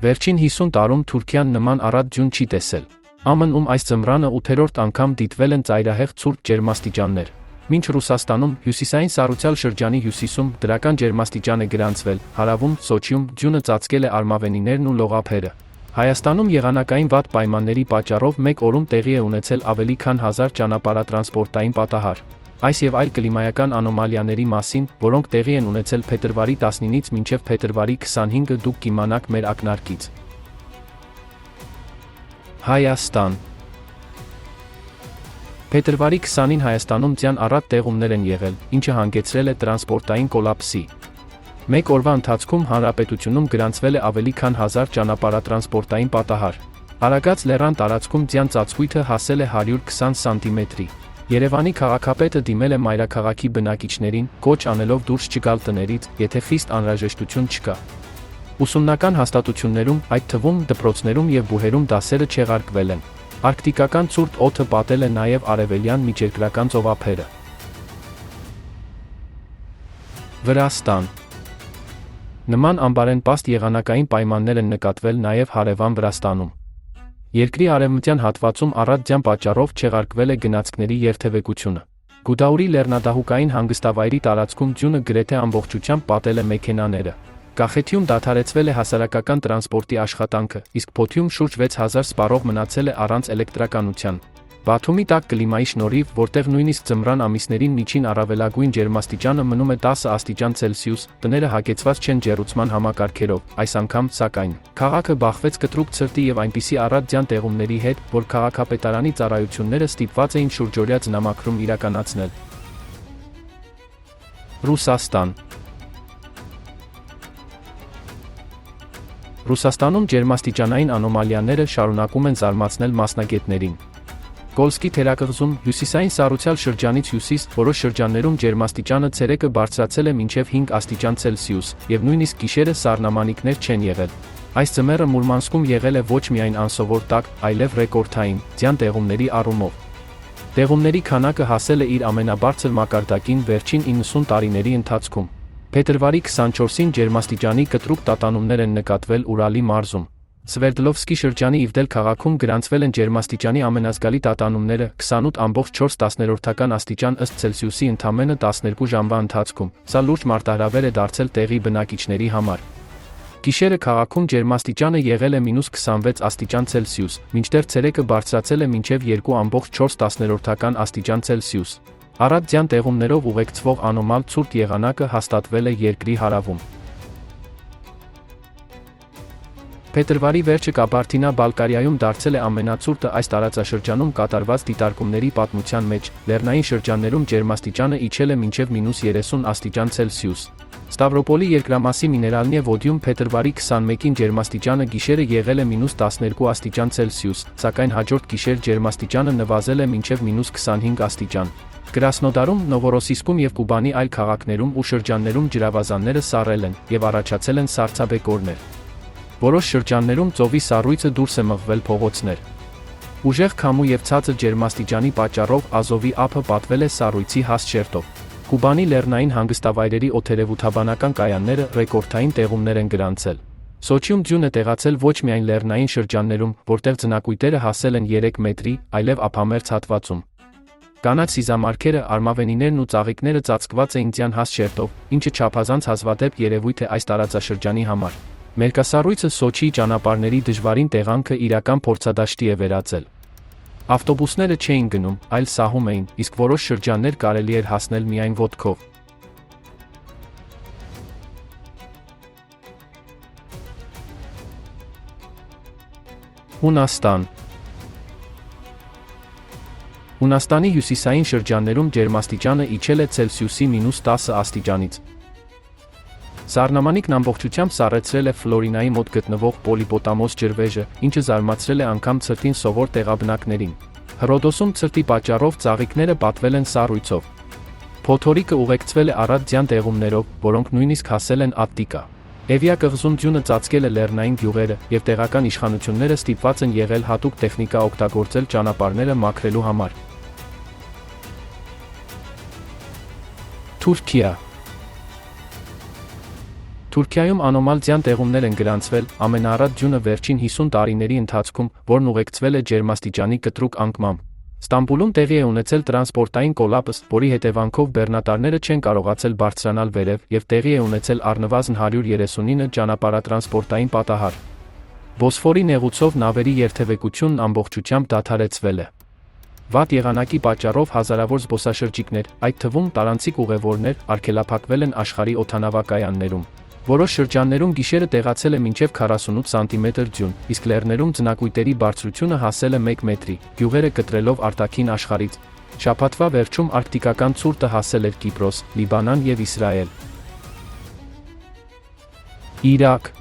Վերջին 50 տարում Թուրքիան նման առատ ջուն չի տեսել։ ԱՄՆ-ում այս ձմռանը 8-րդ անգամ դիտվել են ծայրահեղ ցուրտ ջերմաստիճաններ։ Մինչ Ռուսաստանում, հյուսիսային սառուցյալ շրջանի հյուսիսում դրական ջերմաստիճան է գրանցվել, հարավում, Սոչիում ջունը ծածկել է արմավենիներն ու լողափերը։ Հայաստանում եղանակային վատ պայմանների պատճառով մեկ օրում տեղի է ունեցել ավելի քան 1000 ճանապարհատրանսպորտային պատահար։ Այս եւ այլ կլիմայական անոմալիաների մասին, որոնք տեղի են ունեցել փետրվարի 19-ից մինչև փետրվարի 25-ը դուք կիմանաք մեր ակնարկից։ Հայաստան։ Փետրվարի 20-ին Հայաստանում ձյան առատ տեղումներ են եղել, ինչը հանգեցրել է տրանսպորտային կոլապսի։ Մեկ օրվա ընթացքում հանրապետությունում գրանցվել է ավելի քան 1000 ճանապարհատրանսպորտային պատահար։ Արագած լեռան տարածքում ձյան ծածկույթը հասել է 120 սանտիմետրի։ Երևանի քաղաքապետը դիմել է մայրաքաղաքի բնակիչներին, կոչ անելով դուրս չգալ տներից, եթե խիստ անհրաժեշտություն չկա։ Ուսումնական հաստատություններում, այդ թվում դպրոցներում եւ բուհերում դասերը չեղարկվել են։ Արկտիկական ցուրտ օդը պատել է նաև արևելյան միջերկրական ծովափերը։ Վրաստան։ Նման անբարենպաստ եղանակային պայմաններ են նկատվել նաև հարևան Վրաստանում։ Երկրի արևմտյան հատվածում առատ ձյան պատճառով չեղարկվել է գնացքների երթևեկությունը։ Գուդաուրի լեռնադահուկային հանգստավայրի տարածքում ջունը գրեթե ամբողջությամբ պատել է մեքենաները։ Կախեթիում դադարեցվել է հասարակական տրանսպորտի աշխատանքը, իսկ Փոթիում շուրջ 6000 սպառող մնացել է առանց էլեկտրականության։ Բաթումի տաք կլիմայի շնորհիվ, որտեղ նույնիսկ ձմռան ամիսներին միջին առավելագույն ջերմաստիճանը մնում է 10 աստիճան Ցելսիուս, տները հագեցված չեն ջեռուցման համակարգերով, այս անգամ, սակայն, քաղաքը բախվեց կտրուկ ցրտի եւ այնպիսի առատ ձյան տեղումների հետ, որ քաղաքապետարանի ծառայությունները ստիպված էին շուրջօրյա ձնամաքրում իրականացնել։ Ռուսաստան։ Ռուսաստանում ջերմաստիճանային անոմալիաները շարունակում են զարմացնել մասնագետներին։ Կոլսկի թերակղզում, հյուսիսային սառուցյալ շրջանից հյուսիս, որոշ շրջաններում ջերմաստիճանը ցերեկը բարձրացել է մինչև 5 աստիճան Ցելսիուս, եւ նույնիսկ գիշերը սառնամանիքներ չեն եղել։ Այս ձմեռը Մուրմանսկում եղել է ոչ միայն անսովոր տաք, այլև ռեկորդային, ձյան տեղումների առումով։ Տեղումների քանակը հասել է իր ամենաբարձր մակարդակին վերջին 90 տարիների ընթացքում։ Փետրվարի 24-ին ջերմաստիճանի կտրուկ տատանումներ են նկատվել Ուրալի մարզում։ Սվերդլովսկի շրջանի Իվդել քաղաքում գրանցվել են ջերմաստիճանի ամենազգալի տատանումները 28.4 աստիճան ըստ Ցելսիուսի ընդամենը 12 ժամվա ընթացքում։ Սա լուրջ մարտահրավեր է դարձել տեղի բնակիչների համար։ Գիշերը քաղաքում ջերմաստիճանը եղել է -26 աստիճան Ցելսիուս, մինչդեռ ցերեկը բարձրացել է մինչև 2.4 աստիճան Ցելսիուս։ Առատ ձյան տեղումներով ուղեկցվող անոմալ ցուրտ եղանակը հաստատվել է երկրի հարավում։ Փետրվարի վերջը Կաբարդինա-Բալկարիայում դարձել է ամենացուրտը այս տարածաշրջանում կատարված դիտարկումների պատմության մեջ, լեռնային շրջաններում ջերմաստիճանը իջել է մինչև -30 աստիճան Ցելսիուս։ Ստավրոպոլի երկրամասի Միներալնիե Վոդիում փետրվարի 21-ին ջերմաստիճանը գիշերը եղել է -12 աստիճան Ցելսիուս, սակայն հաջորդ գիշեր ջերմաստիճանը նվազել է մինչև -25 աստիճան։ Կրասնոդարում, Նովորոսիսկում եւ Կուբանի այլ քաղաքներում ու շրջաններում ջրավազանները սառել են եւ առաջացել են սառցաբեկորներ։ Որոշ շրջաններում ծովի սառույցը դուրս է մղվել փողոցներ։ Ուժեղ քամու եւ ցածր ջերմաստիճանի պատճառով Ազովի ափը պատվել է սառույցի հաստ շերտով։ Կուբանի լեռնային հանգստավայրերի օդերևութաբանական կայանները ռեկորդային տեղումներ են գրանցել։ Սոչիում ջուն է տեղացել ոչ միայն լեռնային շրջաններում, որտեղ ձնակույտերը հասել են 3 մետրի, այլև ափամերձ հատվածում։ Կանաչ սիզամարգերը, արմավենիներն ու ծաղիկները ծածկված էին ձյան հաստ շերտով, ինչը չափազանց հազվադեպ երևույթ է այս տարածաշրջանի համար։ Մերկասառույցը Սոչիի ճանապարհների դժվարին տեղանքը իրական փորձադաշտի է վերածել։ Ավտոբուսները չէին գնում, այլ սահում էին, իսկ որոշ շրջաններ կարելի էր հասնել միայն ոտքով։ Հունաստան։ Հունաստանի հյուսիսային շրջաններում ջերմաստիճանը իջել է Ցելսիուսի -10 աստիճանից։ Սառնամանիքն ամբողջությամբ սառեցրել է Ֆլորինայի մոտ գտնվող Պոլիպոտամոս ջրվեժը, ինչը զարմացրել է անգամ ցրտին սովոր տեղաբնակներին։ Հռոդոսում ցրտի պատճառով ծաղիկները պատվել են սառույցով։ Փոթորիկը ուղեկցվել է առատ ձյան տեղումներով, որոնք նույնիսկ հասել են Ատտիկա։ Էվիա կղզում ջունը ծածկել է լեռնային գյուղերը, եւ տեղական իշխանությունները ստիպված են եղել հատուկ տեխնիկա օգտագործել ճանապարհները մաքրելու համար։ Թուրքիա։ Թուրքիայում անոմալ ձյան տեղումներ են գրանցվել ամենաառատ ձյունը վերջին 50 տարիների ընթացքում, որն ուղեկցվել է ջերմաստիճանի կտրուկ անկմամբ։ Ստամբուլում տեղի է ունեցել տրանսպորտային կոլապս, որի հետևանքով բեռնատարները չեն կարողացել բարձրանալ վերև եւ տեղի է ունեցել առնվազն 139 ճանապարհատրանսպորտային պատահար։ Բոսֆորի նեղուցով նավերի երթևեկությունն ամբողջությամբ դադարեցվել է։ Վատ եղանակի պատճառով հազարավոր զբոսաշրջիկներ, այդ թվում տարանցիկ ուղևորներ, արգելափակվել են աշխարհի օդանավակայաններում։ Որոշ շրջաններում գիշերը տեղացել է մինչև 48 սանտիմետր ձյուն, իսկ լեռներում ձնակույտերի բարձրությունը հասել է 1 մետրի, գյուղերը կտրելով արտաքին աշխարհից։ Շաբաթվա վերջում արկտիկական ցուրտը հասել էր Կիպրոս, Լիբանան եւ Իսրայել։ Իրաք։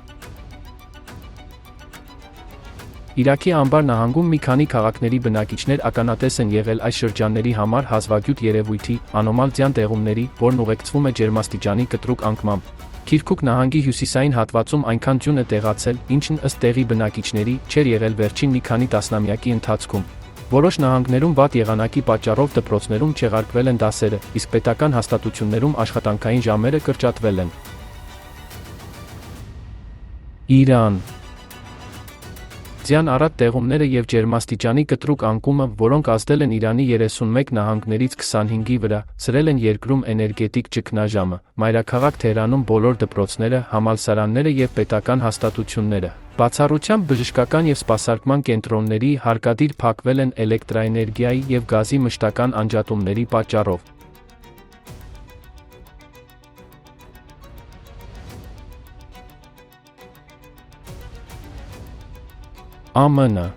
Իրաքի Անբար նահանգում մի քանի քաղաքների բնակիչներ ականատես են եղել այս շրջանների համար հազվագյուտ երևույթի, անոմալ ձյան տեղումների, որն ուղեկցվում է ջերմաստիճանի կտրուկ անկմամբ։ Քիրքուկ նահանգի հյուսիսային հատվածում այնքան ձյուն է տեղացել, ինչն ըստ տեղի բնակիչների չէր եղել վերջին մի քանի տասնամյակի ընթացքում։ Որոշ նահանգներում վատ եղանակի պատճառով դպրոցներում չեղարկվել են դասերը, իսկ պետական հաստատություններում աշխատանքային ժամերը կրճատվել են։ Իրան։ Ձյան առատ տեղումները եւ ջերմաստիճանի կտրուկ անկումը, որոնք ազդել են Իրանի 31 նահանգներից 25-ի վրա, սրել են երկրում էներգետիկ ճգնաժամը։ Մայրաքաղաք Թեհրանում բոլոր դպրոցները, համալսարանները եւ պետական հաստատությունները, բացառությամբ բժշկական եւ սպասարկման կենտրոնների, հարկադիր փակվել են էլեկտրաէներգիայի եւ գազի մշտական անջատումների պատճառով։ ԱՄՆ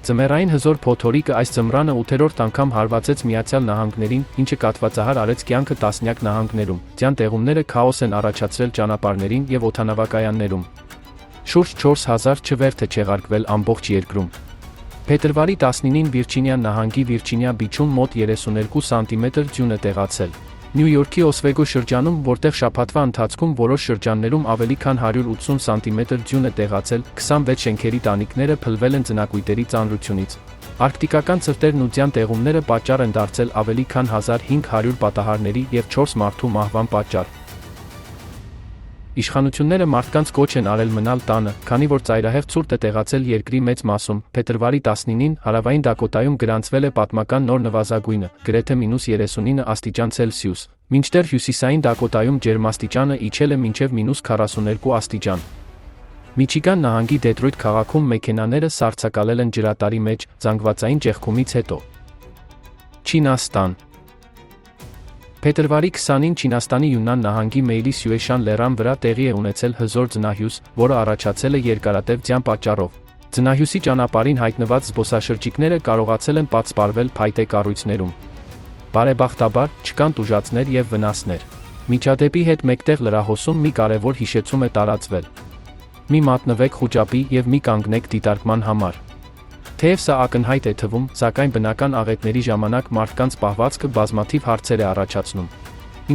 Ձմեռային հզոր փոթորիկը այս ձմռանը 8-րդ անգամ հարվածեց Միացյալ Նահանգներին, ինչը կաթվածահար արեց կյանքը տասնյակ նահանգներում։ Ձյան տեղումները քաոս են առաջացրել ճանապարհներին եւ օդանավակայաններում։ Շուրջ 4000 չվերթ է չեղարկվել ամբողջ երկրում։ Փետրվարի 19-ին Վիրջինիա նահանգի Վիրջինիա Բիչում մոտ 32 սանտիմետր ձյուն է տեղացել։ Նյու Յորքի Օսվեգո շրջանում, որտեղ շաբաթվա ընթացքում որոշ շրջաններում ավելի քան 180 սանտիմետր ձյուն է տեղացել, 26 շենքերի տանիքները փլվել են ձնակույտերի ծանրությունից։ Արկտիկական ցրտերն ու ձյան տեղումները պատճառ են դարձել ավելի քան 1500 պատահարների եւ 4 մարդու մահվան պատճառ։ Իշխանությունները մարդկանց կոչ են արել մնալ տանը, քանի որ ծայրահեղ ցուրտ է տեղացել երկրի մեծ մասում։ Փետրվարի 19-ին հարավային Դակոտայում գրանցվել է պատմական նոր նվազագույնը, գրեթե -39 աստիճան Ցելսիուս, մինչդեռ հյուսիսային Դակոտայում ջերմաստիճանը իջել է մինչև -42 աստիճան։ Միչիգան նահանգի Դեթրոյթ քաղաքում մեքենաները սառցակալել են ջրատարի մեջ, զանգվածային ճեղքումից հետո։ Չինաստան Փետրվարի 20-ին Չինաստանի Յուննան նահանգի Մեյլի Սյուեշան լեռան վրա տեղի է ունեցել հզոր ձնահյուս, որը առաջացել է երկարատև ձյան պատճառով։ Ձնահյուսի ճանապարհին հայտնված զբոսաշրջիկները կարողացել են պատսպարվել փայտե կառույցներում։ Բարեբախտաբար, չկան տուժածներ եւ վնասներ։ Միջադեպի հետ մեկտեղ լրահոսում մի կարևոր հիշեցում է տարածվել։ Մի մատնվեք խուճապի եւ մի կանգնեք դիտարկման համար։ Թեև սա ակնհայտ է թվում, սակայն բնական աղետների ժամանակ մարդկանց պահվածքը բազմաթիվ հարցեր է առաջացնում։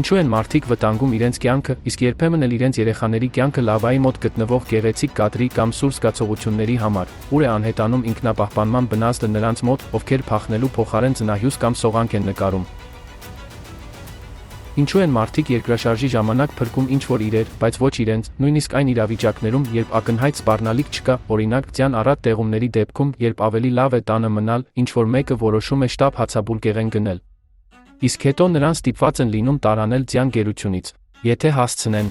Ինչու են մարդիկ վտանգում իրենց կյանքը, իսկ երբեմն էլ իրենց երեխաների կյանքը լավայի մոտ գտնվող գեղեցիկ կադրի կամ սուր զգացողությունների համար, ուր է անհետանում ինքնապահպանման բնազդը նրանց մոտ, ովքեր փախնելու փոխարեն ձնահյուս կամ սողանք են նկարում։ Ինչու են մարդիկ երկրաշարժի ժամանակ փրկում ինչ-որ իրեր, բայց ոչ իրենց, նույնիսկ այն իրավիճակներում, երբ ակնհայտ սպառնալիք չկա, օրինակ ձյան առատ տեղումների դեպքում, երբ ավելի լավ է տանը մնալ, ինչ-որ մեկը որոշում է շտապ հացաբուլկեղեն գնել։ Իսկ հետո նրան ստիպված են լինում տարանել ձյան գերությունից, եթե հասցնեն։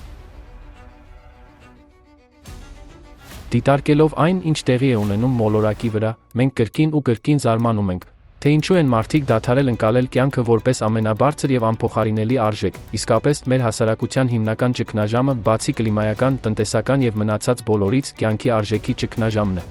Դիտարկելով այն, ինչ տեղի է ունենում մոլորակի վրա, մենք կրկին ու կրկին զարմանում ենք, թե ինչու են մարդիկ դադարել ընկալել կյանքը որպես ամենաբարձր եւ անփոխարինելի արժեք, իսկապես մեր հասարակության հիմնական ճգնաժամը, բացի կլիմայական, տնտեսական եւ մնացած բոլորից, կյանքի արժեքի ճգնաժամն է։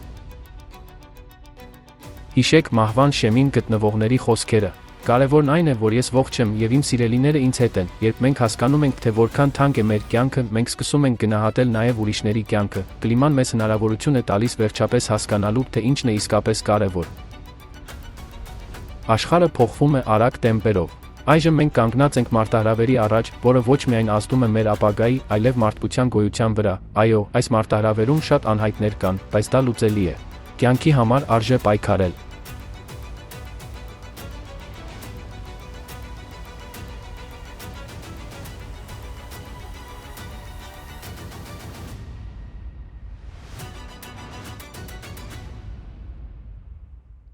Հիշեք մահվան շեմին գտնվողների խոսքերը։ Կարևորն այն է, որ ես ողջ եմ եւ իմ սիրելիները ինձ հետ են։ Երբ մենք հասկանում ենք, թե որքան թանկ է մեր կյանքը, մենք սկսում ենք գնահատել նաեւ ուրիշների կյանքը։ Կլիման մեզ հնարավորություն է տալիս վերջապես հասկանալու, թե ինչն է իսկապես կարևոր։ Աշխարհը փոխվում է արագ տեմպերով։ Այժմ մենք կանգնած ենք մարտահրավերի առաջ, որը ոչ միայն ազդում է մեր ապագայի, այլև մարդկության գոյության վրա։ Այո, այս մարտահրավերում շատ անհայտներ կան, բայց դա լուծելի է։ Կյանքի համար արժե պայքարել։